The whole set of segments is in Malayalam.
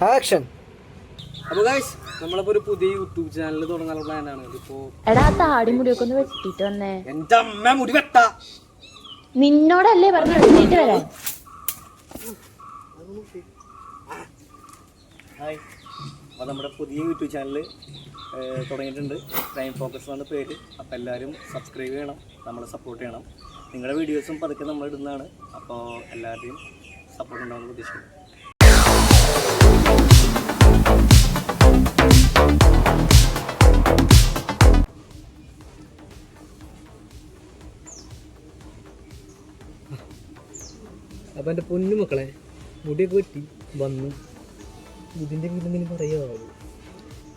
ആക്ഷൻ. അപ്പോൾ ഗൈസ് നമ്മളിപ്പോൾ ഒരു പുതിയ യൂട്യൂബ് ചാനൽ തുടങ്ങാനുള്ള പ്ലാനാണ്. ഇതിപ്പോൾ എടാ താടി മുടിയൊക്കെ ഒന്ന് വെട്ടിട്ട് വന്നേ. എൻ്റെ അമ്മ മുടി വെട്ടാ. നിന്നോടല്ലേ പറഞ്ഞു വെട്ടിട്ട് വരാൻ. ഹായ്, അപ്പോൾ നമ്മുടെ പുതിയ യൂട്യൂബ് ചാനൽ തുടങ്ങിയിട്ടുണ്ട്. ക്രൈം ഫോക്കസ് എന്ന പേര്. അപ്പോൾ എല്ലാവരും സബ്സ്ക്രൈബ് ചെയ്യണം, നമ്മളെ സപ്പോർട്ട് ചെയ്യണം. നിങ്ങളുടെ വീഡിയോസും പതുക്കെ നമ്മൾ ഇടുന്നതാണ്. അപ്പോൾ എല്ലാവരുടെയും സപ്പോർട്ട് ഉണ്ടാകുമെന്ന് പ്രതീക്ഷിക്കുന്നു. അപ്പോൾ എൻ്റെ പൊന്നു മക്കളെ, മുടിയൊക്കെ വെട്ടി വന്നു. ഇതിൻ്റെ വീടെന്തെങ്കിലും പറയുമോ?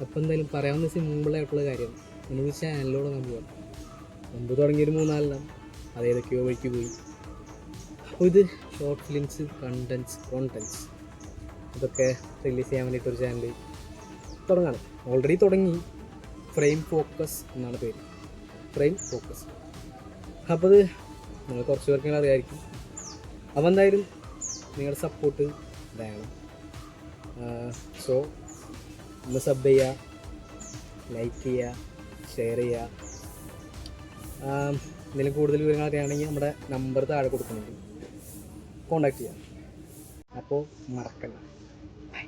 അപ്പോൾ എന്തായാലും പറയാവുന്ന സിമ്പിളായിട്ടുള്ള കാര്യം, നമുക്ക് ചാനലിലൂടെ നമ്മൾ പോകാം. മുമ്പ് തുടങ്ങിയൊരു 3-4 അത് ഏതൊക്കെയോ വഴിക്ക് പോയി. അപ്പോൾ ഇത് ഷോർട്ട് ഫിലിംസ്, കോണ്ടൻറ്റ്സ് ഇതൊക്കെ റിലീസ് ചെയ്യാൻ വേണ്ടിയിട്ടൊരു ചാനൽ തുടങ്ങാണ്. ഓൾറെഡി തുടങ്ങി. ഫ്രെയിം ഫോക്കസ് എന്നാണ് പേര്, ഫ്രെയിം ഫോക്കസ്. അപ്പോൾ ഇത് നിങ്ങൾ കുറച്ച് പേർക്കെങ്കിലും അറിയാമായിരിക്കും. അപ്പോൾ എന്തായാലും നിങ്ങളുടെ സപ്പോർട്ട് വേണം. സോ ഒന്ന് സബ് ചെയ്യുക, ലൈക്ക് ചെയ്യുക, ഷെയർ ചെയ്യുക. എന്തെങ്കിലും കൂടുതൽ വിവരങ്ങൾ അറിയുകയാണെങ്കിൽ നമ്മുടെ നമ്പർ താഴെ കൊടുക്കുന്നുണ്ട്, കോൺടാക്റ്റ് ചെയ്യാം. അപ്പോൾ മറക്കണ്ട. ബൈ.